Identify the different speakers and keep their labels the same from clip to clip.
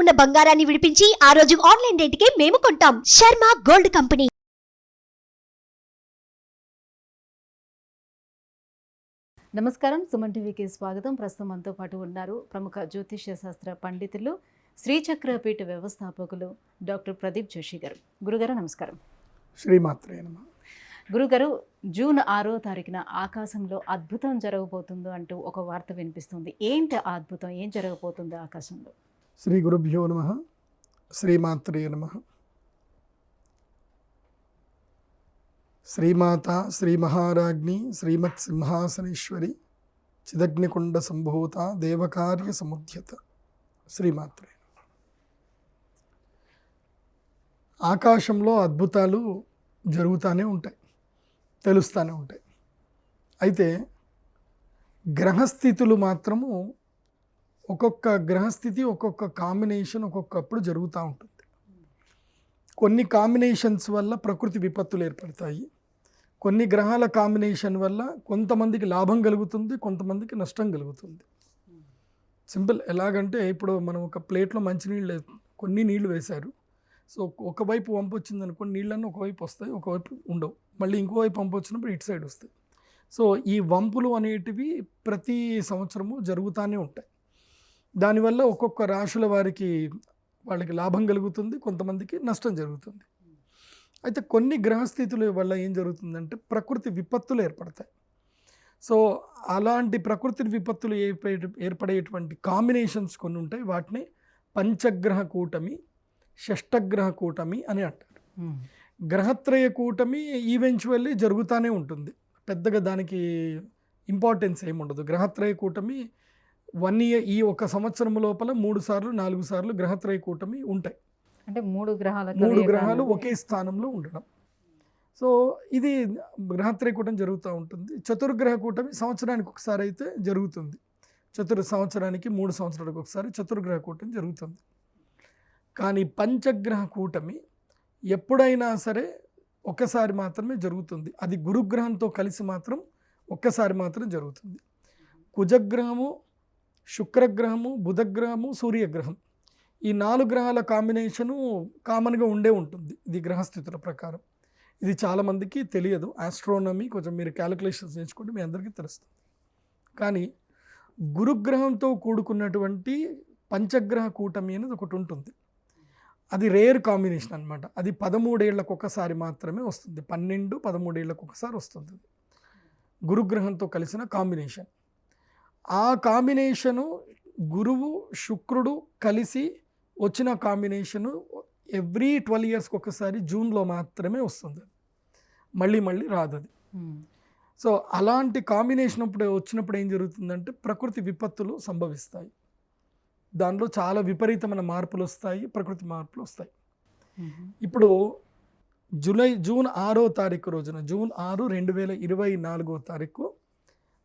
Speaker 1: ఉన్న బంగారాన్ని విడిపించి ఆ రోజు ఆన్లైన్ రేటుకే మేము కొంటాం. Sharma gold company.
Speaker 2: నమస్కారం, సుమన్ టీవీకి స్వాగతం. ప్రస్తుతం మనతో పాటు ఉన్నారు ప్రముఖ జ్యోతిష్య శాస్త్ర పండితులు, శ్రీచక్రపీఠ వ్యవస్థాపకులు డాక్టర్ ప్రదీప్ జోషి గారు. గురుగారు నమస్కారం.
Speaker 3: శ్రీమాత్రే నమః.
Speaker 2: గురుగారు, జూన్ 6వ తారీఖున ఆకాశంలో అద్భుతం జరగబోతుందో అంటూ ఒక వార్త వినిపిస్తుంది. ఏంటి ఆ అద్భుతం? ఏం జరగబోతుంది ఆకాశంలో?
Speaker 3: శ్రీ గురుభ్యో నమః. శ్రీమాత్రే నమః. శ్రీమాత శ్రీ మహారాజ్ఞి శ్రీమత్ సింహాసనేశ్వరి చిదగ్నికుండ సంభూత దేవకార్య సముద్యత. శ్రీమాత్రే. ఆకాశంలో అద్భుతాలు జరుగుతూనే ఉంటాయి, తెలుస్తూనే ఉంటాయి. అయితే గ్రహస్థితులు మాత్రము ఒక్కొక్క గ్రహస్థితి ఒక్కొక్క కాంబినేషన్ ఒక్కొక్కప్పుడు జరుగుతూ ఉంటుంది. కొన్ని కాంబినేషన్స్ వల్ల ప్రకృతి విపత్తులు ఏర్పడతాయి. కొన్ని గ్రహాల కాంబినేషన్ వల్ల కొంతమందికి లాభం కలుగుతుంది, కొంతమందికి నష్టం కలుగుతుంది. సింపుల్. ఎలాగంటే ఇప్పుడు మనం ఒక ప్లేట్లో మంచినీళ్ళు కొన్ని నీళ్లు వేశారు. సో ఒకవైపు వంపు వచ్చింది అనుకోండి, నీళ్ళన్నీ ఒకవైపు వస్తాయి, ఒకవైపు ఉండవు. మళ్ళీ ఇంకోవైపు వంపు వచ్చినప్పుడు ఇటు సైడ్ వస్తాయి. సో ఈ వంపులు అనేటివి ప్రతి సంవత్సరము జరుగుతూనే ఉంటాయి. దానివల్ల ఒక్కొక్క రాశుల వాళ్ళకి లాభం కలుగుతుంది, కొంతమందికి నష్టం జరుగుతుంది. అయితే కొన్ని గ్రహస్థితుల వల్ల ఏం జరుగుతుందంటే ప్రకృతి విపత్తులు ఏర్పడతాయి. సో అలాంటి ప్రకృతి విపత్తులు ఏర్పడేటువంటి కాంబినేషన్స్ కొన్ని ఉంటాయి. వాటిని పంచగ్రహ కూటమి, షష్టగ్రహ కూటమి అని అంటారు. గ్రహత్రయ కూటమి ఈవెన్చువల్లీ జరుగుతూనే ఉంటుంది, పెద్దగా దానికి ఇంపార్టెన్స్ ఏముండదు. గ్రహత్రయ కూటమి 1 year, ఈ ఒక సంవత్సరం లోపల 3 సార్లు 4 సార్లు గ్రహత్రయ కూటమి ఉంటాయి.
Speaker 2: అంటే 3 గ్రహాలు
Speaker 3: ఒకే స్థానంలో ఉండడం. సో ఇది గ్రహత్రయ కూటమి జరుగుతూ ఉంటుంది. చతుర్గ్రహ కూటమి సంవత్సరానికి ఒకసారి అయితే జరుగుతుంది. సంవత్సరానికి 3 సంవత్సరాలకు ఒకసారి చతుర్గ్రహ కూటమి జరుగుతుంది. కానీ పంచగ్రహ కూటమి ఎప్పుడైనా సరే ఒక్కసారి మాత్రమే జరుగుతుంది. అది గురుగ్రహంతో కలిసి మాత్రం ఒక్కసారి మాత్రం జరుగుతుంది. కుజగ్రహము, శుక్రగ్రహము, బుధగ్రహము, సూర్యగ్రహం, ఈ 4 గ్రహాల కాంబినేషను కామన్గా ఉంటుంది. ఇది గ్రహస్థితుల ప్రకారం. ఇది చాలామందికి తెలియదు. ఆస్ట్రోనమీ కొంచెం మీరు క్యాలిక్యులేషన్స్ నేర్చుకుంటే మీ అందరికీ తెలుస్తుంది. కానీ గురుగ్రహంతో కూడుకున్నటువంటి పంచగ్రహ కూటమి అనేది ఒకటి ఉంటుంది. అది రేర్ కాంబినేషన్ అనమాట. అది 13 ఏళ్లకు ఒకసారి మాత్రమే వస్తుంది. 12-13 ఏళ్లకు ఒకసారి వస్తుంది గురుగ్రహంతో కలిసిన కాంబినేషన్. ఆ కాంబినేషను గురువు శుక్రుడు కలిసి వచ్చిన కాంబినేషను ఎవ్రీ 12 yearsకి ఒకసారి జూన్లో మాత్రమే వస్తుంది. మళ్ళీ రాదు అది. సో అలాంటి కాంబినేషన్ వచ్చినప్పుడు ఏం జరుగుతుందంటే ప్రకృతి విపత్తులు సంభవిస్తాయి. దానిలో చాలా విపరీతమైన మార్పులు వస్తాయి, ప్రకృతి మార్పులు వస్తాయి. ఇప్పుడు జూన్ 6వ తారీఖు రోజున, జూన్ 6, 2024వ తారీఖు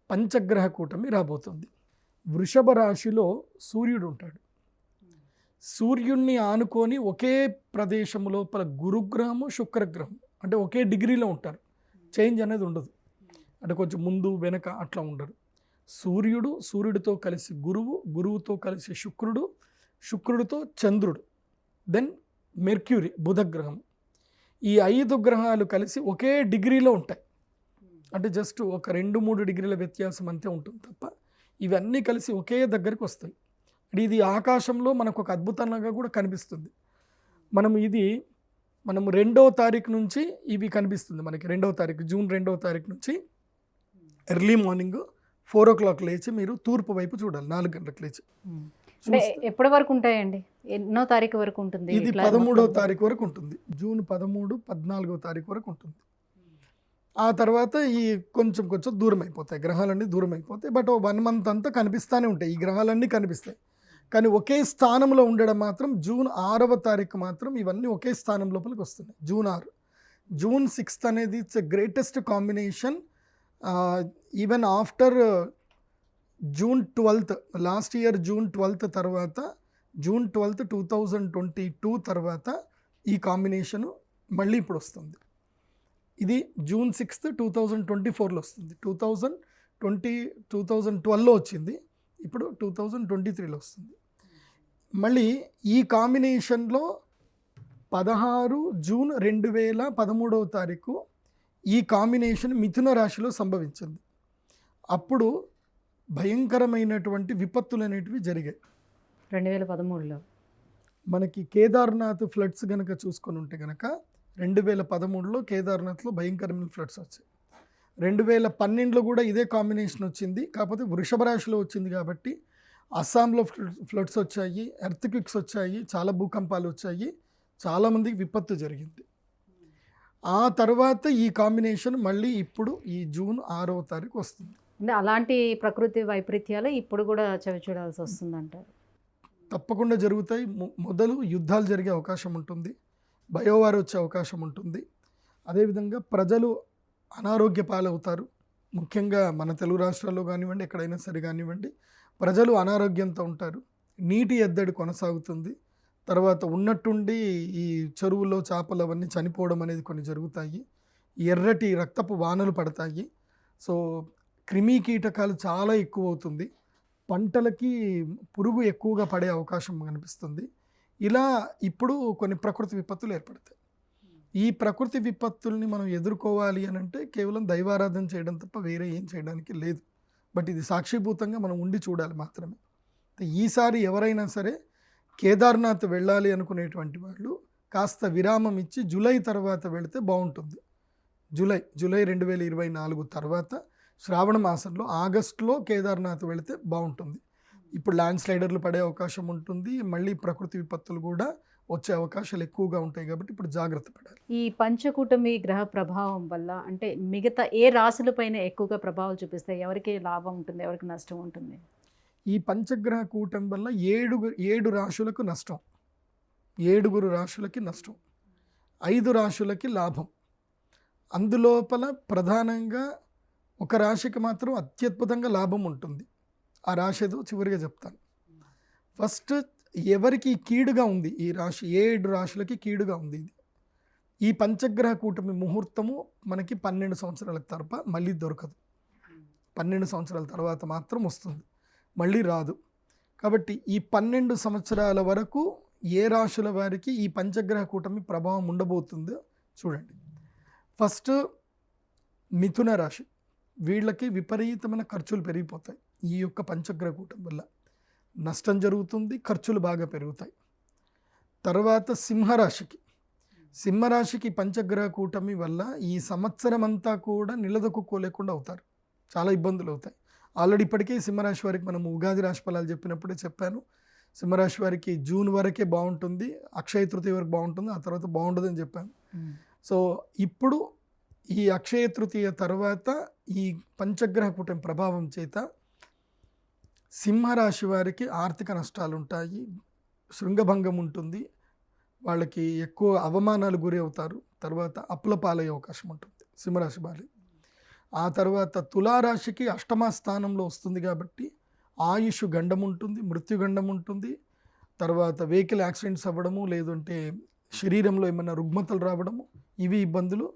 Speaker 3: పంచగ్రహ కూటమి రాబోతుంది. వృషభ రాశిలో సూర్యుడు ఉంటాడు. సూర్యుడిని ఆనుకొని ఒకే ప్రదేశం లోపల గురుగ్రహము, శుక్రగ్రహం అంటే ఒకే డిగ్రీలో ఉంటారు. చేంజ్ అనేది ఉండదు. అంటే కొంచెం ముందు వెనక అట్లా ఉండరు. సూర్యుడితో కలిసి గురువుతో కలిసి శుక్రుడితో చంద్రుడు, దెన్ మెర్క్యూరీ, బుధగ్రహం. ఈ 5 గ్రహాలు కలిసి ఒకే డిగ్రీలో ఉంటాయి. అంటే జస్ట్ ఒక 2-3 డిగ్రీల వ్యత్యాసం అంతే ఉంటుంది తప్ప ఇవన్నీ కలిసి ఒకే దగ్గరికి వస్తాయి. అంటే ఇది ఆకాశంలో మనకు ఒక అద్భుతంగా కూడా కనిపిస్తుంది. మనం 2వ తారీఖు నుంచి ఇవి కనిపిస్తుంది మనకి. 2వ తారీఖు, జూన్ 2వ తారీఖు నుంచి ఎర్లీ మార్నింగ్ 4 o'clock లేచి మీరు తూర్పు వైపు చూడాలి. 4 గంటలకు లేచి.
Speaker 2: ఎప్పటి వరకు ఉంటాయండి? ఎన్నో తారీఖు వరకు ఉంటుంది?
Speaker 3: ఇది 13వ తారీఖు వరకు ఉంటుంది. జూన్ 13, 14వ తారీఖు వరకు ఉంటుంది. ఆ తర్వాత ఈ కొంచెం దూరం అయిపోతాయి, గ్రహాలన్నీ దూరం అయిపోతాయి. బట్ 1 month అంతా కనిపిస్తూనే ఉంటాయి, ఈ గ్రహాలన్నీ కనిపిస్తాయి. కానీ ఒకే స్థానంలో ఉండడం మాత్రం జూన్ 6వ తారీఖు మాత్రం ఇవన్నీ ఒకే స్థానం లోపలికి వస్తున్నాయి. జూన్ 6. జూన్ 6th అనేది it's a greatest combination. Even after June 12th, last year June 12th తర్వాత, జూన్ 12th 2022 తర్వాత ఈ కాంబినేషను మళ్ళీ ఇప్పుడు వస్తుంది. ఇది జూన్ 6th 2024లో వస్తుంది. 2012లో వచ్చింది, ఇప్పుడు 2023లో వస్తుంది. మళ్ళీ ఈ కాంబినేషన్లో 16 జూన్ 2013 ఈ కాంబినేషన్ మిథున రాశిలో సంభవించింది. అప్పుడు భయంకరమైనటువంటి విపత్తులు అనేటివి జరిగాయి.
Speaker 2: 2013లో
Speaker 3: మనకి కేదార్నాథ్ ఫ్లడ్స్ కనుక చూసుకొని ఉంటే కనుక 2013లో కేదార్నాథ్లో భయంకరమైన ఫ్లడ్స్ వచ్చాయి. 2012లో కూడా ఇదే కాంబినేషన్ వచ్చింది. కాకపోతే వృషభ రాశిలో వచ్చింది కాబట్టి అస్సాంలో ఫ్లడ్స్ వచ్చాయి, ఎర్త్క్విక్స్ వచ్చాయి, చాలా భూకంపాలు వచ్చాయి, చాలామందికి విపత్తు జరిగింది. ఆ తర్వాత ఈ కాంబినేషన్ మళ్ళీ ఇప్పుడు ఈ జూన్ 6 వస్తుంది.
Speaker 2: అంటే అలాంటి ప్రకృతి వైపరీత్యాలు ఇప్పుడు కూడా చవి చూడాల్సి వస్తుందంటారు.
Speaker 3: తప్పకుండా జరుగుతాయి. మొదలు యుద్ధాలు జరిగే అవకాశం ఉంటుంది, బయోవార్ వచ్చే అవకాశం ఉంటుంది. అదేవిధంగా ప్రజలు అనారోగ్య పాలవుతారు. ముఖ్యంగా మన తెలుగు రాష్ట్రాల్లో కానివ్వండి, ఎక్కడైనా సరే కానివ్వండి, ప్రజలు అనారోగ్యంతో ఉంటారు. నీటి ఎద్దడి కొనసాగుతుంది. తర్వాత ఉన్నట్టుండి ఈ చెరువుల్లో చేపలు అవన్నీ చనిపోవడం అనేది కొన్ని జరుగుతాయి. ఎర్రటి రక్తపు వానలు పడతాయి. సో క్రిమి కీటకాలు చాలా ఎక్కువ అవుతుంది. పంటలకి పురుగు ఎక్కువగా పడే అవకాశం కనిపిస్తుంది. ఇలా ఇప్పుడు కొన్ని ప్రకృతి విపత్తులు ఏర్పడతాయి. ఈ ప్రకృతి విపత్తుల్ని మనం ఎదుర్కోవాలి అని అంటే కేవలం దైవారాధన చేయడం తప్ప వేరే ఏం చేయడానికి లేదు. బట్ ఇది సాక్షిభూతంగా మనం ఉండి చూడాలి మాత్రమే. ఈసారి ఎవరైనా సరే కేదార్నాథ్ వెళ్ళాలి అనుకునేటువంటి వాళ్ళు కాస్త విరామం ఇచ్చి జూలై తర్వాత వెళితే బాగుంటుంది. జూలై 2024 తర్వాత శ్రావణ మాసంలో ఆగస్టులో కేదార్నాథ్ వెళితే బాగుంటుంది. ఇప్పుడు ల్యాండ్ స్లైడర్లు పడే అవకాశం ఉంటుంది. మళ్ళీ ప్రకృతి విపత్తులు కూడా వచ్చే అవకాశాలు ఎక్కువగా ఉంటాయి కాబట్టి ఇప్పుడు జాగ్రత్త పడాలి.
Speaker 2: ఈ పంచకూటమి గ్రహ ప్రభావం వల్ల అంటే మిగతా ఏ రాశులపైన ఎక్కువగా ప్రభావం చూపిస్తాయి? ఎవరికి లాభం ఉంటుంది, ఎవరికి నష్టం ఉంటుంది?
Speaker 3: ఈ పంచగ్రహ కూటమి వల్ల 7 రాశులకు నష్టం, 7 రాశులకి నష్టం, 5 రాశులకి లాభం. అందులోపల ప్రధానంగా ఒక రాశికి మాత్రం అత్యద్భుతంగా లాభం ఉంటుంది. ఆ రాశి ఏదో చివరిగా చెప్తాను. ఫస్ట్ ఎవరికి కీడుగా ఉంది ఈ రాశి, 7 రాశులకి కీడుగా ఉంది ఇది. ఈ పంచగ్రహ కూటమి ముహూర్తము మనకి 12 సంవత్సరాల తరప మళ్ళీ దొరకదు. 12 సంవత్సరాల తర్వాత మాత్రం వస్తుంది, మళ్ళీ రాదు. కాబట్టి ఈ 12 సంవత్సరాల వరకు ఏ రాశుల వారికి ఈ పంచగ్రహ కూటమి ప్రభావం ఉండబోతుందో చూడండి. ఫస్ట్ మిథున రాశి, వీళ్ళకి విపరీతమైన ఖర్చులు పెరిగిపోతాయి. ఈ యొక్క పంచగ్రహ కూటమి వల్ల నష్టం జరుగుతుంది, ఖర్చులు బాగా పెరుగుతాయి. తర్వాత సింహరాశికి పంచగ్రహ కూటమి వల్ల ఈ సంవత్సరం అంతా కూడా నిలదొక్కుకోలేకుండా అవుతారు, చాలా ఇబ్బందులు అవుతాయి. ఆల్రెడీ ఇప్పటికే సింహరాశి వారికి మనం ఉగాది రాశి ఫలాలు చెప్పినప్పుడే చెప్పాను. సింహరాశి వారికి జూన్ వరకే బాగుంటుంది, అక్షయ తృతీయ వరకు బాగుంటుంది, ఆ తర్వాత బాగుండదని చెప్పాను. సో ఇప్పుడు ఈ అక్షయ తృతీయ తర్వాత ఈ పంచగ్రహ కూటమి ప్రభావం చేత సింహరాశి వారికి ఆర్థిక నష్టాలు ఉంటాయి, శృంగభంగం ఉంటుంది, వాళ్ళకి ఎక్కువ అవమానాలు గురి అవుతారు, తర్వాత అప్పుల పాలయ్యే అవకాశం ఉంటుంది సింహరాశి వారి. ఆ తర్వాత తులారాశికి 8వ స్థానంలో వస్తుంది కాబట్టి ఆయుష్ గండం ఉంటుంది, మృత్యుగండం ఉంటుంది. తర్వాత వెహికల్ యాక్సిడెంట్స్ అవ్వడము, లేదంటే శరీరంలో ఏమైనా రుగ్మతలు రావడము, ఇవి ఇబ్బందులు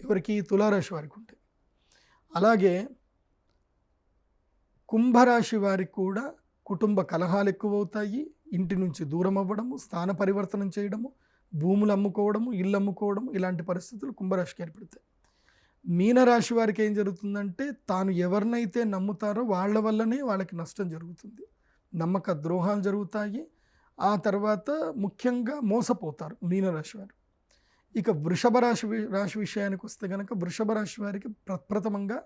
Speaker 3: ఎవరికి తులారాశి వారికి ఉంటాయి. అలాగే కుంభరాశి వారికి కూడా కుటుంబ కలహాలు ఎక్కువ అవుతాయి, ఇంటి నుంచి దూరం అవ్వడము, స్థాన పరివర్తనం చేయడము, భూములు అమ్ముకోవడము, ఇల్లు అమ్ముకోవడము, ఇలాంటి పరిస్థితులు కుంభరాశికి ఏర్పడతాయి. మీనరాశి వారికి ఏం జరుగుతుందంటే తాను ఎవరినైతే నమ్ముతారో వాళ్ళ వల్లనే వాళ్ళకి నష్టం జరుగుతుంది, నమ్మక ద్రోహాలు జరుగుతాయి. ఆ తర్వాత ముఖ్యంగా మోసపోతారు మీనరాశి వారు. ఇక వృషభ రాశి విషయానికి వస్తే కనుక వృషభ రాశి వారికి ప్రప్రథమంగా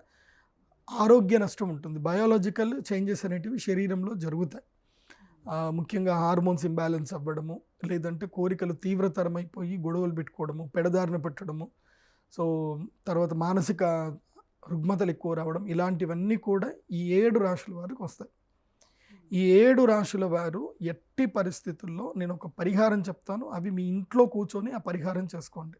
Speaker 3: ఆరోగ్య నష్టం ఉంటుంది. బయాలజికల్ చేంజెస్ అనేటివి శరీరంలో జరుగుతాయి. ముఖ్యంగా హార్మోన్స్ ఇంబ్యాలెన్స్ అవ్వడము, లేదంటే కోరికలు తీవ్రతరమైపోయి గొడవలు పెట్టుకోవడము, పెడదారిన పెట్టడము, సో తర్వాత మానసిక రుగ్మతలు ఎక్కువ రావడం, ఇలాంటివన్నీ కూడా ఈ 7 రాశుల వారికి వస్తాయి. ఈ 7 రాశుల వారు ఎట్టి పరిస్థితుల్లో నేను ఒక పరిహారం చెప్తాను, అవి మీ ఇంట్లో కూర్చొని ఆ పరిహారం చేసుకోండి.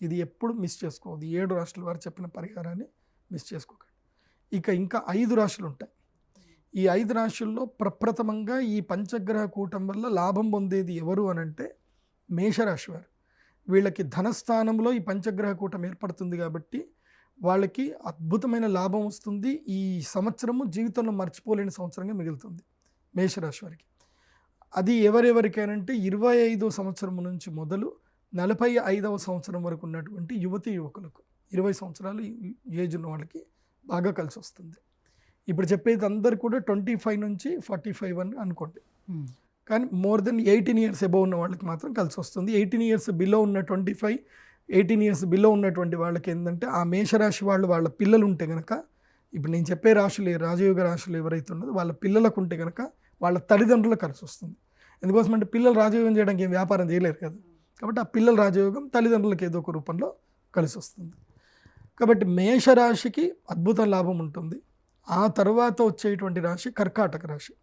Speaker 3: ఇది ఎప్పుడు మిస్ చేసుకోవద్దు. 7 రాశుల వారు చెప్పిన పరిహారాన్ని మిస్ చేసుకోకండి. ఇంకా 5 రాశులు ఉంటాయి. ఈ 5 రాశుల్లో ప్రప్రథమంగా ఈ పంచగ్రహ కూటం వల్ల లాభం పొందేది ఎవరు అనంటే మేషరాశి వారు. వీళ్ళకి ధనస్థానంలో ఈ పంచగ్రహ కూటం ఏర్పడుతుంది కాబట్టి వాళ్ళకి అద్భుతమైన లాభం వస్తుంది. ఈ సంవత్సరము జీవితంలో మర్చిపోలేని సంవత్సరంగా మిగులుతుంది మేషరాశి వారికి. అది ఎవరెవరికైనంటే 25వ సంవత్సరం నుంచి మొదలు 45వ సంవత్సరం వరకు ఉన్నటువంటి యువతీ యువకులకు, 20 సంవత్సరాలు ఏజ్ ఉన్న వాళ్ళకి బాగా కలిసి వస్తుంది. ఇప్పుడు చెప్పేది అందరు కూడా 25 నుంచి 45 అని అనుకోండి. కానీ మోర్ దెన్ 18 ఇయర్స్ అబోవ్ ఉన్న వాళ్ళకి మాత్రం కలిసి వస్తుంది. 18 ఇయర్స్ బిలో ఉన్న 25, 18 ఇయర్స్ బిలో ఉన్నటువంటి వాళ్ళకి ఏంటంటే ఆ మేషరాశి వాళ్ళు వాళ్ళ పిల్లలు ఉంటే కనుక, ఇప్పుడు నేను చెప్పే రాశులు రాజయోగ రాశులు ఎవరైతే ఉన్నదో వాళ్ళ పిల్లలకు ఉంటే కనుక వాళ్ళ తల్లిదండ్రులకు కలిసి వస్తుంది. ఎందుకోసం అంటే పిల్లలు రాజయోగం చేయడానికి ఏం వ్యాపారం చేయలేరు కదా, కాబట్టి ఆ పిల్లల రాజయోగం తల్లిదండ్రులకు ఏదో ఒక రూపంలో కలిసి వస్తుంది. కాబట్టి మేషరాశికి అద్భుత లాభం ఉంటుంది. ఆ తర్వాత వచ్చేటువంటి రాశి కర్కాటక రాశి.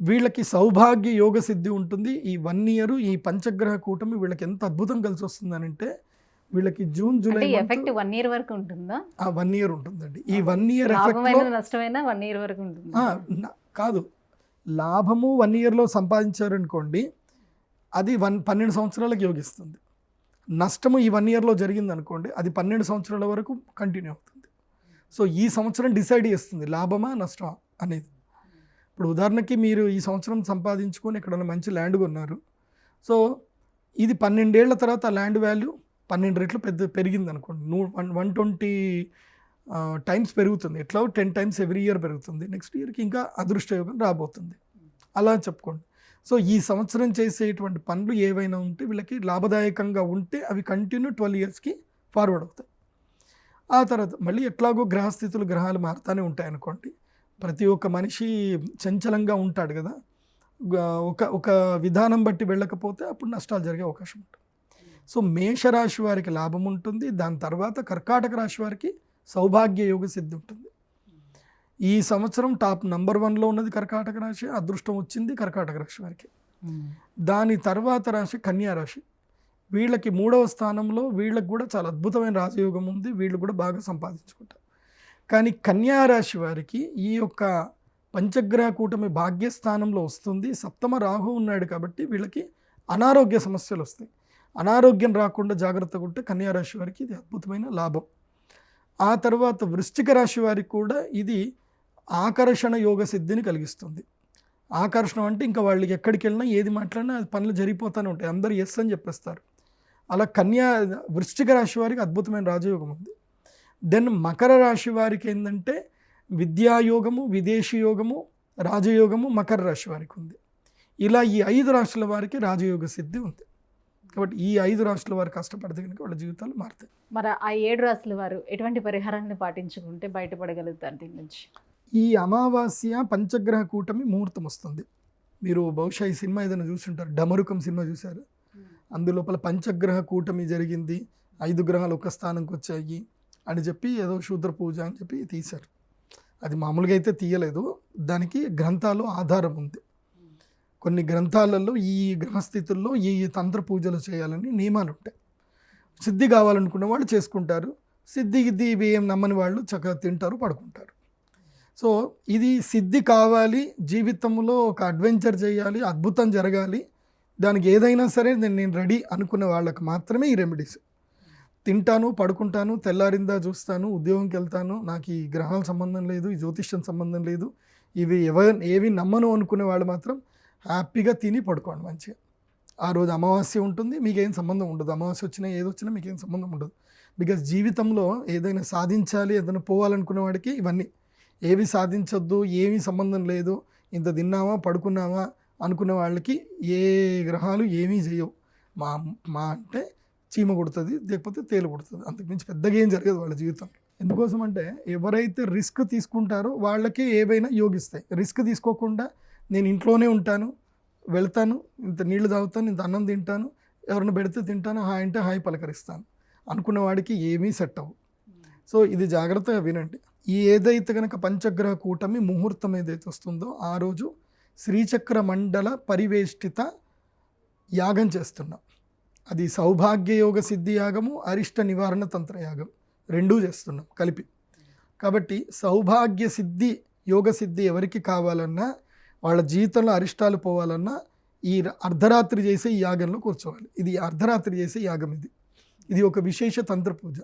Speaker 3: వీళ్ళకి సౌభాగ్య యోగ సిద్ధి ఉంటుంది. ఈ 1 ఇయర్ ఈ పంచగ్రహ కూటమి వీళ్ళకి ఎంత అద్భుతం కలిసి వస్తుందనంటే వీళ్ళకి జూన్ జూలై
Speaker 2: ఎఫెక్ట్ 1 ఇయర్ వరకు ఉంటుందా?
Speaker 3: 1 ఇయర్ ఉంటుందండి. ఈ 1 ఇయర్ ఎఫెక్ట్
Speaker 2: నష్టమైన 1 ఇయర్ వరకు ఉంటుంది
Speaker 3: కాదు. లాభము 1 ఇయర్లో సంపాదించారనుకోండి, అది 12 సంవత్సరాలకు యోగిస్తుంది. నష్టము ఈ 1 ఇయర్లో జరిగింది అనుకోండి, అది 12 సంవత్సరాల వరకు కంటిన్యూ అవుతుంది. సో ఈ సంవత్సరం డిసైడ్ చేస్తుంది లాభమా నష్టమా అనేది. ఇప్పుడు ఉదాహరణకి మీరు ఈ సంవత్సరం సంపాదించుకొని ఎక్కడైనా మంచి ల్యాండ్ కొన్నారు. సో ఇది 12 ఏళ్ల తర్వాత ఆ ల్యాండ్ వాల్యూ 12 రెట్లు పెరిగింది అనుకోండి. 120 టైమ్స్ పెరుగుతుంది. ఎట్లా 10 టైమ్స్ ఎవ్రీ ఇయర్ పెరుగుతుంది. నెక్స్ట్ ఇయర్కి ఇంకా అదృష్టయోగం రాబోతుంది. అలా చెప్పుకోండి. సో ఈ సంవత్సరం చేసేటువంటి పనులు ఏవైనా ఉంటే వీళ్ళకి లాభదాయకంగా ఉంటే అవి కంటిన్యూ 12 ఇయర్స్కి ఫార్వర్డ్ అవుతాయి. ఆ తర్వాత మళ్ళీ ఎట్లాగో గ్రహస్థితులు గ్రహాలు మారుతూనే ఉంటాయి అనుకోండి. ప్రతి ఒక్క మనిషి చంచలంగా ఉంటాడు కదా, ఒక విధానం బట్టి వెళ్ళకపోతే అప్పుడు నష్టాలు జరిగే అవకాశం ఉంటుంది. సో మేషరాశి వారికి లాభం ఉంటుంది. దాని తర్వాత కర్కాటక రాశి వారికి సౌభాగ్య యోగ సిద్ధి ఉంటుంది. ఈ సంవత్సరం టాప్ నంబర్ 1లో ఉన్నది కర్కాటక రాశి. అదృష్టం వచ్చింది కర్కాటక రాశి వారికి. దాని తర్వాత రాశి కన్యా రాశి. వీళ్ళకి 3వ స్థానంలో వీళ్ళకి కూడా చాలా అద్భుతమైన రాజయోగం ఉంది. వీళ్ళు కూడా బాగా సంపాదించుకుంటారు. కానీ కన్యా రాశి వారికి ఈ యొక్క పంచగ్రహ కూటమి భాగ్యస్థానంలో వస్తుంది. సప్తమ రాహు ఉన్నాడు కాబట్టి వీళ్ళకి అనారోగ్య సమస్యలు వస్తాయి. అనారోగ్యం రాకుండా జాగ్రత్తగా ఉంటే కన్యా రాశి వారికి ఇది అద్భుతమైన లాభం. ఆ తర్వాత వృశ్చిక రాశి వారికి కూడా ఇది ఆకర్షణ యోగ సిద్ధిని కలిగిస్తుంది. ఆకర్షణ అంటే ఇంకా వాళ్ళకి ఎక్కడికి వెళ్ళినా ఏది మాట్లాడినా అది పనులు జరిగిపోతూనే ఉంటాయి. అందరూ ఎస్ అని చెప్పేస్తారు. అలా వృశ్చిక రాశి వారికి అద్భుతమైన రాజయోగం ఉంది. దెన్ మకర రాశి వారికి ఏంటంటే విద్యాయోగము, విదేశీ యోగము, రాజయోగము మకర రాశి వారికి ఉంది. ఇలా ఈ 5 రాశుల వారికి రాజయోగ సిద్ధి ఉంది. కాబట్టి ఈ 5 రాశుల వారు కష్టపడితే కనుక వాళ్ళ జీవితాలు మారుతాయి.
Speaker 2: మరి ఆ 7 రాశుల వారు ఎటువంటి పరిహారాన్ని పాటించుకుంటే బయటపడగలుగుతారు దీని నుంచి?
Speaker 3: ఈ అమావాస్య పంచగ్రహ కూటమి ముహూర్తం వస్తుంది. మీరు బహుశా ఈ సినిమా ఏదైనా చూస్తుంటారు, డమరుకం సినిమా చూశారు. అందులోపల పంచగ్రహ కూటమి జరిగింది, 5 గ్రహాలు ఒక స్థానంకి వచ్చాయి అని చెప్పి ఏదో శూద్ర పూజ అని చెప్పి తీశారు. అది మామూలుగా అయితే తీయలేదు, దానికి గ్రంథాలు ఆధారం ఉంది. కొన్ని గ్రంథాలలో ఈ గ్రహస్థితుల్లో ఈ తంత్ర పూజలు చేయాలని నియమాలు ఉంటాయి. సిద్ధి కావాలనుకున్న వాళ్ళు చేసుకుంటారు, సిద్ధి గిద్ది ఇవి ఏం నమ్మని వాళ్ళు చక్కగా తింటారు, పడుకుంటారు. సో ఇది సిద్ధి కావాలి, జీవితంలో ఒక అడ్వెంచర్ చేయాలి, అద్భుతం జరగాలి, దానికి ఏదైనా సరే నేను రెడీ అనుకునే వాళ్ళకి మాత్రమే ఈ రెమెడీస్. తింటాను, పడుకుంటాను, తెల్లారిందా చూస్తాను, ఉద్యోగంకి వెళ్తాను, నాకు ఈ గ్రహాల సంబంధం లేదు, ఈ జ్యోతిష్యం సంబంధం లేదు, ఇవి ఏవి నమ్మను అనుకునే వాళ్ళు మాత్రం హ్యాపీగా తిని పడుకోండి మంచిగా. ఆ రోజు అమావాస్య ఉంటుంది, మీకేం సంబంధం ఉండదు. అమావాస్య వచ్చినా ఏదొచ్చినా మీకేం సంబంధం ఉండదు. బికాజ్ జీవితంలో ఏదైనా సాధించాలి, ఏదైనా పోవాలనుకునే వాడికి ఇవన్నీ ఏవి సాధించొద్దు, ఏమీ సంబంధం లేదు, ఇంత తిన్నామా పడుకున్నామా అనుకునే వాళ్ళకి ఏ గ్రహాలు ఏమీ చేయవు. మా అంటే చీమ కొడుతుంది, లేకపోతే తేలు కొడుతుంది, అంతకుమించి పెద్దగా ఏం జరగదు వాళ్ళ జీవితం. ఎందుకోసం అంటే ఎవరైతే రిస్క్ తీసుకుంటారో వాళ్ళకే ఏవైనా యోగిస్తాయి. రిస్క్ తీసుకోకుండా నేను ఇంట్లోనే ఉంటాను, వెళ్తాను, ఇంత నీళ్లు తాగుతాను, ఇంత అన్నం తింటాను, ఎవరిని పెడితే తింటాను, హాయ్ అంటే హాయ్ పలకరిస్తాను అనుకున్న వాడికి ఏమీ సెట్ అవ్వు. సో ఇది జాగ్రత్తగా వినండి. ఈ ఏదైతే కనుక పంచగ్రహ కూటమి ముహూర్తం ఏదైతే వస్తుందో ఆ రోజు శ్రీచక్ర మండల పరివేష్టిత యాగం చేస్తున్నాం. అది సౌభాగ్య యోగ సిద్ధి యాగము, అరిష్ట నివారణ తంత్ర యాగం రెండూ చేస్తున్నాం కలిపి. కాబట్టి సౌభాగ్య సిద్ధి యోగ సిద్ధి ఎవరికి కావాలన్నా, వాళ్ళ జీవితంలో అరిష్టాలు పోవాలన్నా ఈ అర్ధరాత్రి చేసే ఈ యాగంలో కూర్చోవాలి. ఇది అర్ధరాత్రి చేసే యాగం. ఇది ఒక విశేష తంత్ర పూజ.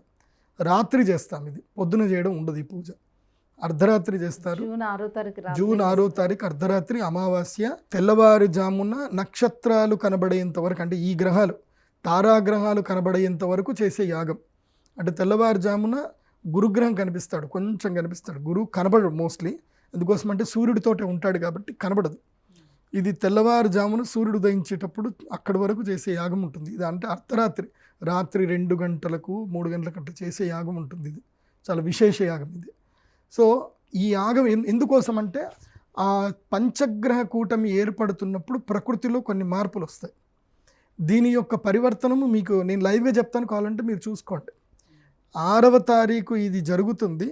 Speaker 3: రాత్రి చేస్తాం, ఇది పొద్దున చేయడం ఉండదు ఈ పూజ. అర్ధరాత్రి చేస్తారు.
Speaker 2: జూన్ 6వ తారీఖు రాత్రి
Speaker 3: జూన్ 6వ తారీఖు అర్ధరాత్రి అమావాస్య, తెల్లవారుజామున నక్షత్రాలు కనబడేంత వరకు, అంటే ఈ గ్రహాలు తారాగ్రహాలు కనబడేంత వరకు చేసే యాగం. అంటే తెల్లవారుజామున గురుగ్రహం కనిపిస్తాడు, కొంచెం కనిపిస్తాడు, గురువు కనబడడు మోస్ట్లీ, ఎందుకోసం అంటే సూర్యుడితోటే ఉంటాడు కాబట్టి కనబడదు. ఇది తెల్లవారుజామున సూర్యుడు ఉదయించేటప్పుడు అక్కడి వరకు చేసే యాగం ఉంటుంది. ఇది అంటే అర్ధరాత్రి, రాత్రి 2 గంటలకు 3 గంటలకు అట్లా చేసే యాగం ఉంటుంది. ఇది చాలా విశేష యాగం ఇది. సో ఈ యాగం ఎందుకోసం అంటే ఆ పంచగ్రహ కూటమి ఏర్పడుతున్నప్పుడు ప్రకృతిలో కొన్ని మార్పులు వస్తాయి. దీని యొక్క పరివర్తనము మీకు నేను లైవ్గా చెప్తాను, కావాలంటే మీరు చూసుకోండి. 6వ తారీఖు ఇది జరుగుతుంది.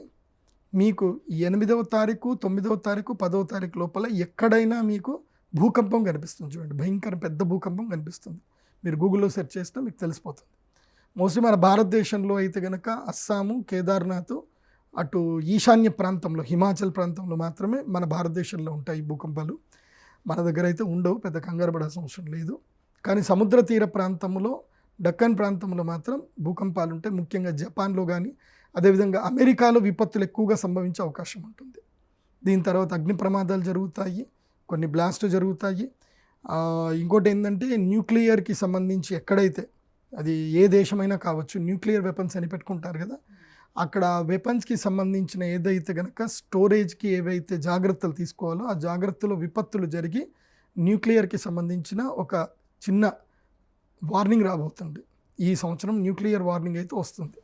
Speaker 3: మీకు 8వ తారీఖు, 9వ తారీఖు, 10వ తారీఖు లోపల ఎక్కడైనా మీకు భూకంపం కనిపిస్తుంది. చూడండి, భయంకర పెద్ద భూకంపం కనిపిస్తుంది. మీరు గూగుల్లో సెర్చ్ చేసినా మీకు తెలిసిపోతుంది. మోస్ట్లీ మన భారతదేశంలో అయితే కనుక అస్సాము, కేదార్నాథ్, అటు ఈశాన్య ప్రాంతంలో హిమాచల్ ప్రాంతంలో మాత్రమే మన భారతదేశంలో ఉంటాయి భూకంపాలు. మన దగ్గర అయితే ఉండవు, పెద్ద కంగారు పడాల్సిన అవసరం లేదు. కానీ సముద్ర తీర ప్రాంతంలో, డక్కన్ ప్రాంతంలో మాత్రం భూకంపాలు ఉంటాయి. ముఖ్యంగా జపాన్లో కానీ, అదేవిధంగా అమెరికాలో విపత్తులు ఎక్కువగా సంభవించే అవకాశం ఉంటుంది. దీని తర్వాత అగ్ని ప్రమాదాలు జరుగుతాయి, కొన్ని బ్లాస్ట్లు జరుగుతాయి. ఇంకోటి ఏంటంటే న్యూక్లియర్కి సంబంధించి ఎక్కడైతే, అది ఏ దేశమైనా కావచ్చు, న్యూక్లియర్ వెపన్స్ అని పెట్టుకుంటారు కదా, అక్కడ వెపన్స్కి సంబంధించిన ఏదైతే కనుక స్టోరేజ్కి ఏవైతే జాగ్రత్తలు తీసుకోవాలో ఆ జాగ్రత్తలో విపత్తులు జరిగి న్యూక్లియర్కి సంబంధించిన ఒక చిన్న వార్నింగ్ రాబోతుంది. ఈ సంవత్సరం న్యూక్లియర్ వార్నింగ్ అయితే వస్తుంది.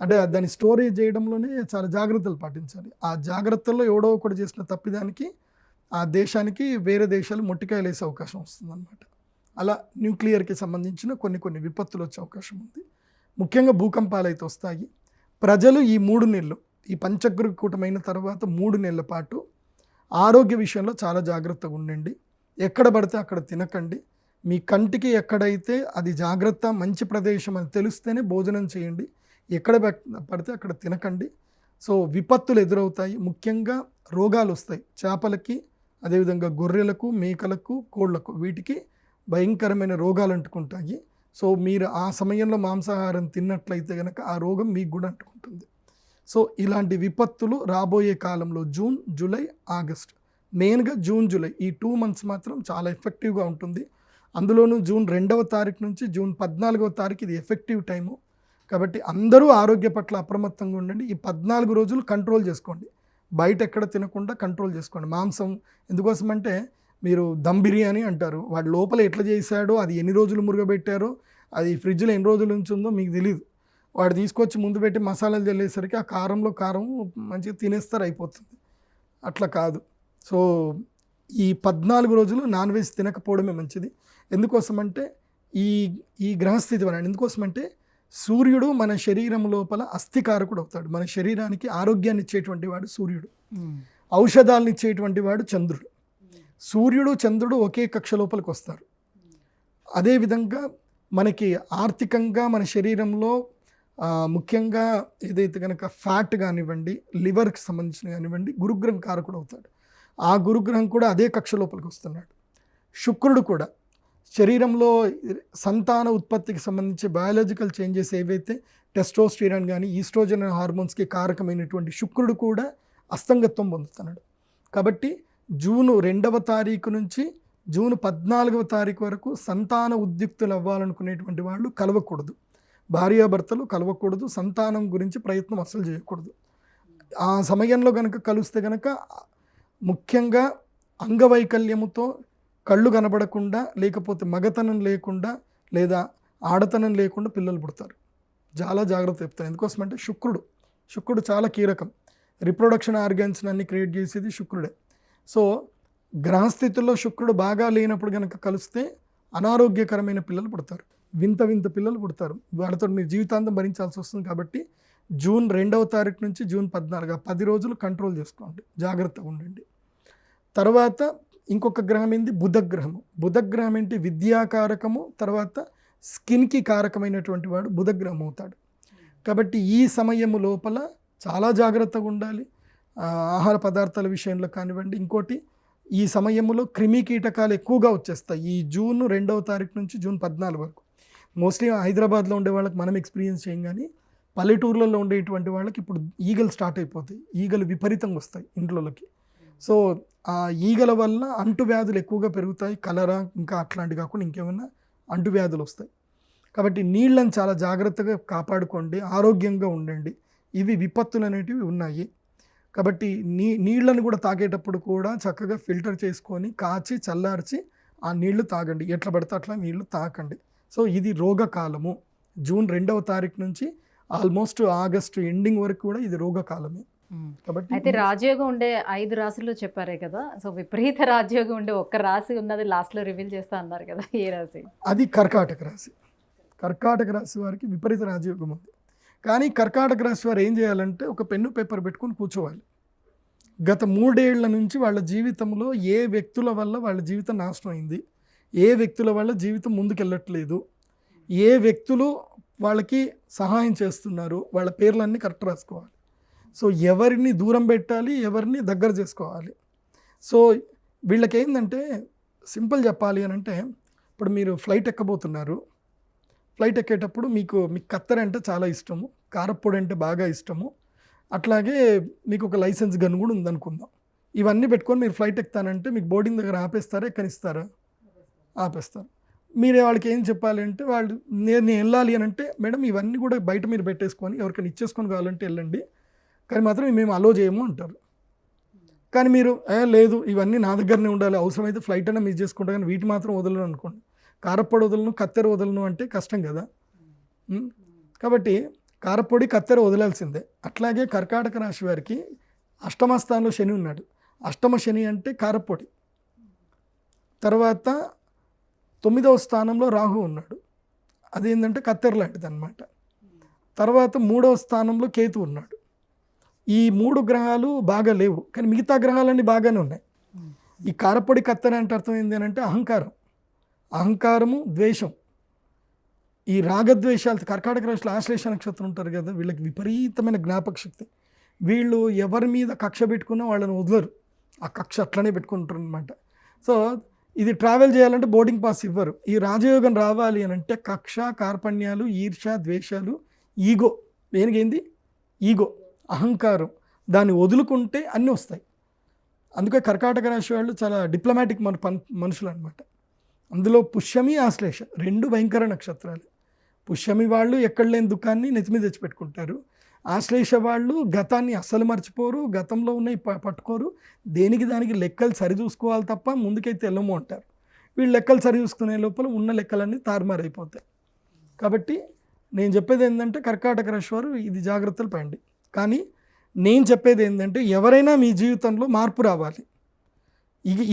Speaker 3: అంటే దాన్ని స్టోరేజ్ చేయడంలోనే చాలా జాగ్రత్తలు పాటించాలి. ఆ జాగ్రత్తల్లో ఎవడో ఒకటి చేసిన తప్పిదానికి ఆ దేశానికి వేరే దేశాలు మొట్టికాయలు వేసే అవకాశం వస్తుంది అన్నమాట. అలా న్యూక్లియర్కి సంబంధించిన కొన్ని విపత్తులు వచ్చే అవకాశం ఉంది. ముఖ్యంగా భూకంపాలు అయితే వస్తాయి. ప్రజలు ఈ 3 నెలలు, ఈ పంచగ్రహ కూటమైన తర్వాత 3 నెలల పాటు ఆరోగ్య విషయంలో చాలా జాగ్రత్తగా ఉండండి. ఎక్కడ పడితే అక్కడ తినకండి. మీ కంటికి ఎక్కడైతే అది జాగ్రత్త, మంచి ప్రదేశం అని తెలిస్తేనే భోజనం చేయండి. ఎక్కడ పడితే అక్కడ తినకండి. సో విపత్తులు ఎదురవుతాయి, ముఖ్యంగా రోగాలు వస్తాయి. చేపలకి, అదేవిధంగా గొర్రెలకు, మేకలకు, కోళ్లకు, వీటికి భయంకరమైన రోగాలు అంటుకుంటాయి. సో మీరు ఆ సమయంలో మాంసాహారం తిన్నట్లయితే కనుక ఆ రోగం మీకు కూడా అంటుకుంటుంది. సో ఇలాంటి విపత్తులు రాబోయే కాలంలో జూన్, జూలై, ఆగస్ట్, మెయిన్గా జూన్, జూలై ఈ 2 months మాత్రం చాలా ఎఫెక్టివ్గా ఉంటుంది. అందులోనూ జూన్ 2వ తారీఖు నుంచి జూన్ 14వ తారీఖు ఇది ఎఫెక్టివ్ టైము. కాబట్టి అందరూ ఆరోగ్య పట్ల అప్రమత్తంగా ఉండండి. ఈ 14 రోజులు కంట్రోల్ చేసుకోండి. బయట ఎక్కడ తినకుండా కంట్రోల్ చేసుకోండి. మాంసం ఎందుకోసం అంటే మీరు దమ్ బిర్యానీ అంటారు, వాడు లోపల ఎట్లా చేశాడో, అది ఎన్ని రోజులు మురుగబెట్టారో, అది ఫ్రిడ్జ్లో ఎన్ని రోజులు ఉంచుందో మీకు తెలియదు. వాడు తీసుకొచ్చి ముందు పెట్టి మసాలాలు చల్లేసరికి ఆ కారంలో కారం మంచిగా తినేస్తారు, అయిపోతుంది. అట్లా కాదు. సో ఈ 14 రోజులు నాన్ వెజ్ తినకపోవడమే మంచిది. ఎందుకోసమంటే ఈ గ్రహస్థితి వలన, ఎందుకోసమంటే సూర్యుడు మన శరీరం లోపల అస్థికారకుడు అవుతాడు. మన శరీరానికి ఆరోగ్యాన్ని ఇచ్చేటువంటి వాడు సూర్యుడు, ఔషధాలను ఇచ్చేటువంటి వాడు చంద్రుడు. సూర్యుడు, చంద్రుడు ఒకే కక్ష లోపలికి వస్తారు. అదేవిధంగా మనకి ఆర్థికంగా మన శరీరంలో ముఖ్యంగా ఏదైతే కనుక ఫ్యాట్ కానివ్వండి, లివర్కి సంబంధించిన కానివ్వండి, గురుగ్రహం కారకుడు అవుతాడు. ఆ గురుగ్రహం కూడా అదే కక్ష లోపలికి వస్తున్నాడు. శుక్రుడు కూడా శరీరంలో సంతాన ఉత్పత్తికి సంబంధించి బయాలజికల్ చేంజెస్ ఏవైతే టెస్టోస్టిరాన్ కానీ ఈస్ట్రోజన్ హార్మోన్స్కి కారకమైనటువంటి శుక్రుడు కూడా అస్తంగత్వం పొందుతున్నాడు. కాబట్టి జూన్ 2వ తారీఖు నుంచి జూన్ 14వ తారీఖు వరకు సంతాన ఉద్యుక్తులు అవ్వాలనుకునేటువంటి వాళ్ళు కలవకూడదు. భార్యాభర్తలు కలవకూడదు. సంతానం గురించి ప్రయత్నం అస్సలు చేయకూడదు. ఆ సమయంలో కనుక కలిస్తే కనుక ముఖ్యంగా అంగవైకల్యముతో కళ్ళు కనబడకుండా, లేకపోతే మగతనం లేకుండా, లేదా ఆడతనం లేకుండా పిల్లలు పుడతారు. చాలా జాగ్రత్త చెప్తారు. ఎందుకోసమంటే శుక్రుడు చాలా కీలకం. రిప్రొడక్షన్ ఆర్గాన్స్ అన్ని క్రియేట్ చేసేది శుక్రుడే. సో గ్రహస్థితుల్లో శుక్రుడు బాగా లేనప్పుడు కనుక కలిస్తే అనారోగ్యకరమైన పిల్లలు పుడతారు, వింత పిల్లలు పుడతారు. వాళ్ళతో మీరు జీవితాంతం భరించాల్సి వస్తుంది. కాబట్టి జూన్ 2వ తారీఖు నుంచి జూన్ 14 10 రోజులు కంట్రోల్ చేసుకోండి, జాగ్రత్తగా ఉండండి. తర్వాత ఇంకొక గ్రహం ఏంటి? బుధగ్రహము. బుధగ్రహం ఏంటి? విద్యాకారకము, తర్వాత స్కిన్కి కారకమైనటువంటి వాడు బుధగ్రహం అవుతాడు. కాబట్టి ఈ సమయము లోపల చాలా జాగ్రత్తగా ఉండాలి. ఆహార పదార్థాల విషయంలో కానివ్వండి. ఇంకోటి, ఈ సమయంలో క్రిమి కీటకాలు ఎక్కువగా వచ్చేస్తాయి. ఈ జూన్ 2వ తారీఖు నుంచి జూన్ 14 వరకు మోస్ట్లీ హైదరాబాద్లో ఉండే వాళ్ళకి మనం ఎక్స్పీరియన్స్ చేయం, కానీ పల్లెటూర్లలో ఉండేటువంటి వాళ్ళకి ఇప్పుడు ఈగలు స్టార్ట్ అయిపోతాయి, ఈగలు విపరీతంగా వస్తాయి ఇంట్లోకి. సో ఆ ఈగల వల్ల అంటువ్యాధులు ఎక్కువగా పెరుగుతాయి, కలరా ఇంకా అట్లాంటివి కాకుండా ఇంకేమైనా అంటువ్యాధులు వస్తాయి. కాబట్టి నీళ్ళని చాలా జాగ్రత్తగా కాపాడుకోండి, ఆరోగ్యంగా ఉండండి. ఇవి విపత్తులు అనేటివి ఉన్నాయి. కాబట్టి నీళ్ళని కూడా తాగేటప్పుడు కూడా చక్కగా ఫిల్టర్ చేసుకొని కాచి చల్లార్చి ఆ నీళ్లు తాగండి. ఎట్లా పడితే అట్లా నీళ్లు తాకండి. సో ఇది రోగకాలము. జూన్ 2వ తారీఖు నుంచి ఆల్మోస్ట్ ఆగస్టు ఎండింగ్ వరకు కూడా ఇది రోగకాలమే. కాబట్టి
Speaker 2: అయితే రాజయోగం ఉండే 5 రాశుల్లో చెప్పారే కదా, సో విపరీత రాజయోగం ఉండే ఒక్క రాశి ఉన్నది లాస్ట్లో రివీల్ చేస్తా అన్నారు కదా, ఏ రాశి?
Speaker 3: అది కర్కాటక రాశి. కర్కాటక రాశి వారికి విపరీత రాజయోగం ఉంది. కానీ కర్కాటక రాశి వారు ఏం చేయాలంటే ఒక పెన్ను పేపర్ పెట్టుకొని కూర్చోవాలి. గత 3 ఏళ్ల నుంచి వాళ్ళ జీవితంలో ఏ వ్యక్తుల వల్ల వాళ్ళ జీవితం నాశనం అయింది, ఏ వ్యక్తుల వల్ల జీవితం ముందుకెళ్ళట్లేదు, ఏ వ్యక్తులు వాళ్ళకి సహాయం చేస్తున్నారు, వాళ్ళ పేర్లన్నీ కరెక్ట్ రాసుకోవాలి. సో ఎవరిని దూరం పెట్టాలి, ఎవరిని దగ్గర చేసుకోవాలి. సో వీళ్ళకి ఏంటంటే సింపుల్ చెప్పాలి అని అంటే, ఇప్పుడు మీరు ఫ్లైట్ ఎక్కబోతున్నారు. ఫ్లైట్ ఎక్కేటప్పుడు మీకు కత్తెర అంటే చాలా ఇష్టము, కారప్పొడి అంటే బాగా ఇష్టము, అట్లాగే మీకు ఒక లైసెన్స్ గన్ కూడా ఉందనుకుందాం. ఇవన్నీ పెట్టుకొని మీరు ఫ్లైట్ ఎక్కుతానంటే మీకు బోర్డింగ్ దగ్గర ఆపేస్తారా, ఎక్కనిస్తారా? ఆపేస్తారు. మీరే వాళ్ళకి ఏం చెప్పాలి అంటే, వాళ్ళు నేను వెళ్ళాలి అని అంటే, మేడం ఇవన్నీ కూడా బయట మీరు పెట్టేసుకొని ఎవరికైనా ఇచ్చేసుకొని కావాలంటే వెళ్ళండి, కానీ మాత్రం మేము అలో చేయము అంటారు. కానీ మీరు లేదు ఇవన్నీ నా దగ్గరనే ఉండాలి, అవసరమైతే ఫ్లైట్ అయినా మిస్ చేసుకుంటా, కానీ వీటి మాత్రం వదలను అనుకోండి. కారప్పొడి వదలను, కత్తెర వదలను అంటే కష్టం కదా. కాబట్టి కారప్పొడి కత్తెర వదలాల్సిందే. అట్లాగే కర్కాటక రాశి వారికి అష్టమ స్థానంలో శని ఉన్నాడు. అష్టమ శని అంటే కారప్పొడి. తర్వాత 9వ స్థానంలో రాహు ఉన్నాడు, అదేంటంటే కత్తెర లాంటిది అనమాట. తర్వాత 3వ స్థానంలో కేతు ఉన్నాడు. ఈ 3 గ్రహాలు బాగా లేవు, కానీ మిగతా గ్రహాలన్నీ బాగానే ఉన్నాయి. ఈ కారప్పొడి కత్తెర అంటే అర్థం ఏంటి అంటే అహంకారము, ద్వేషం. ఈ రాగద్వేషాలు, కర్కాటక రాశిలో ఆశ్లేష నక్షత్రం ఉంటారు కదా, వీళ్ళకి విపరీతమైన జ్ఞాపక శక్తి. వీళ్ళు ఎవరి మీద కక్ష పెట్టుకున్నా వాళ్ళని వదలరు, ఆ కక్ష అట్లనే పెట్టుకుంటారు అనమాట. సో ఇది ట్రావెల్ చేయాలంటే బోర్డింగ్ పాస్ ఇవ్వరు. ఈ రాజయోగం రావాలి అని అంటే కక్ష, కార్పణ్యాలు, ఈర్ష్య, ద్వేషాలు, ఈగో, దేనికేంది ఈగో, అహంకారం, దాన్ని వదులుకుంటే అన్నీ వస్తాయి. అందుకే కర్కాటక రాశి వాళ్ళు చాలా డిప్లొమాటిక్ మనుషులు అనమాట. అందులో పుష్యమి, ఆశ్లేష 2 భయంకర నక్షత్రాలు. పుష్యమి వాళ్ళు ఎక్కడ లేని దుఃఖాన్ని నెత్తిమీద తెచ్చిపెట్టుకుంటారు. ఆశ్లేష వాళ్ళు గతాన్ని అస్సలు మర్చిపోరు, గతంలో ఉన్నవి పట్టుకోరు, దేనికి దానికి లెక్కలు సరిచూసుకోవాలి తప్ప ముందుకైతే వెళ్ళము అంటారు. వీళ్ళు లెక్కలు సరిచూసుకునే లోపల ఉన్న లెక్కలన్నీ తారుమారైపోతాయి. కాబట్టి నేను చెప్పేది ఏంటంటే కర్కాటక రాశి వారు ఇది జాగ్రత్తలు పడండి. కానీ నేను చెప్పేది ఏంటంటే ఎవరైనా మీ జీవితంలో మార్పు రావాలి,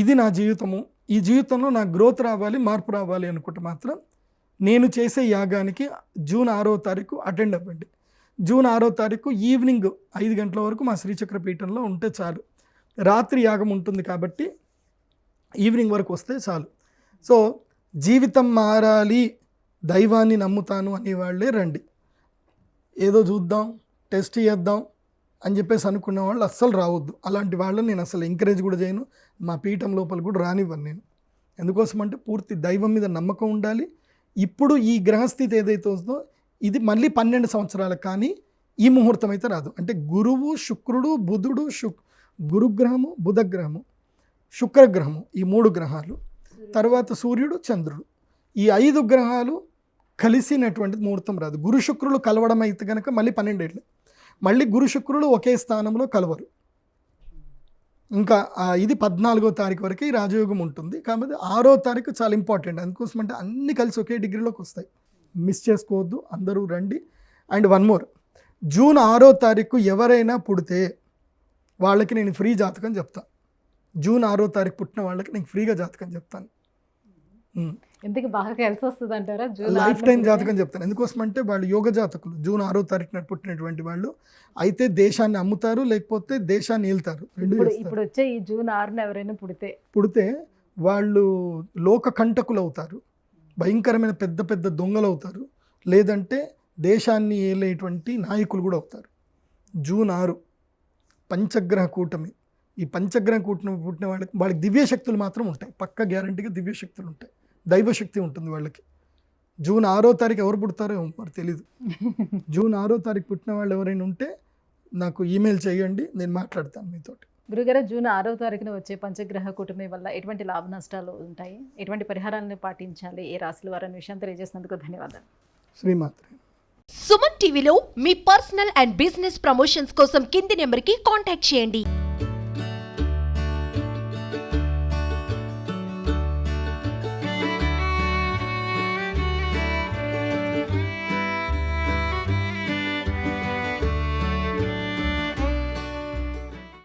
Speaker 3: ఇది నా జీవితము, ఈ జీవితంలో నాకు గ్రోత్ రావాలి, మార్పు రావాలి అనుకుంటే మాత్రం నేను చేసే యాగానికి జూన్ 6వ తారీఖు అటెండ్ అవ్వండి. జూన్ 6వ తారీఖు ఈవినింగ్ 5 గంటల వరకు మా శ్రీచక్ర పీఠంలో ఉంటే చాలు. రాత్రి యాగం ఉంటుంది కాబట్టి ఈవినింగ్ వరకు వస్తే చాలు. సో జీవితం మారాలి, దైవాన్ని నమ్ముతాను అనేవాళ్ళే రండి. ఏదో చూద్దాం, టెస్ట్ చేద్దాం అని చెప్పేసి అనుకున్న వాళ్ళు అస్సలు రావద్దు. అలాంటి వాళ్ళని నేను అసలు ఎంకరేజ్ కూడా చేయను, మా పీఠం లోపల కూడా రానివ్వను నేను. ఎందుకోసం అంటే పూర్తి దైవం మీద నమ్మకం ఉండాలి. ఇప్పుడు ఈ గ్రహస్థితి ఏదైతే వస్తుందో ఇది మళ్ళీ 12 సంవత్సరాలు, కానీ ఈ ముహూర్తం అయితే రాదు. అంటే గురువు, శుక్రుడు, బుధుడు, గురుగ్రహము, బుధగ్రహము, శుక్రగ్రహము, ఈ 3 గ్రహాలు, తర్వాత సూర్యుడు, చంద్రుడు, ఈ 5 గ్రహాలు కలిసినటువంటి ముహూర్తం రాదు. గురు శుక్రులు కలవడం అయితే కనుక మళ్ళీ 12 ఏళ్ళు, మళ్ళీ గురు శుక్రులు ఒకే స్థానంలో కలవరు. ఇంకా ఇది 14వ తారీఖు వరకు ఈ రాజయోగం ఉంటుంది. కాబట్టి 6వ తారీఖు చాలా ఇంపార్టెంట్. అందుకోసం అంటే అన్నీ కలిసి ఒకే డిగ్రీలోకి వస్తాయి, మిస్ చేసుకోవద్దు, అందరూ రండి. అండ్ వన్ మోర్, జూన్ 6వ తారీఖు ఎవరైనా పుడితే వాళ్ళకి నేను ఫ్రీ జాతకం చెప్తాను. జూన్ 6వ తారీఖు పుట్టిన వాళ్ళకి నేను ఫ్రీగా జాతకం చెప్తాను.
Speaker 2: ఎందుకు బాగా కలిసి వస్తుంది అంటారా?
Speaker 3: లైఫ్ టైం జాతకం చెప్తాను. ఎందుకోసం అంటే వాళ్ళు యోగ జాతకులు, జూన్ 6వ తారీఖున పుట్టినటువంటి వాళ్ళు అయితే దేశాన్ని అమ్ముతారు, లేకపోతే దేశాన్ని ఏళ్తారు.
Speaker 2: ఇప్పుడు వచ్చే ఈ జూన్ 6న ఎవరైనా పుడితే
Speaker 3: వాళ్ళు లోక కంటకులు అవుతారు, భయంకరమైన పెద్ద పెద్ద దొంగలు అవుతారు, లేదంటే దేశాన్ని ఏలేటువంటి నాయకులు కూడా అవుతారు. జూన్ 6 పంచగ్రహ కూటమి. ఈ పంచగ్రహ కూటమి పుట్టిన వాళ్ళకి దివ్యశక్తులు మాత్రం ఉంటాయి, పక్క గ్యారంటీగా దివ్యశక్తులు ఉంటాయి, దైవశక్తి ఉంటుంది వాళ్ళకి. జూన్ 6వ తారీఖు ఎవరు పుడతారో మరి తెలీదు. జూన్ 6వ తారీఖు పుట్టిన వాళ్ళు ఎవరైనా ఉంటే నాకు ఈమెయిల్ చేయండి, నేను మాట్లాడతాను మీతోటి.
Speaker 2: గురుగారు, జూన్ 6వ తారీఖున వచ్చే పంచగ్రహ కూటమి వల్ల ఎటువంటి లాభ నష్టాలు ఉంటాయి, ఎటువంటి పరిహారాలను పాటించాలి, ఏ రాశుల వారని విషయం తెలియజేసినందుకు ధన్యవాదాలు.
Speaker 3: శ్రీమాత్రే.
Speaker 1: సుమన్ టీవీలో మీ పర్సనల్ అండ్ బిజినెస్ ప్రమోషన్స్ కోసం కింది నెంబర్కి కాంటాక్ట్ చేయండి.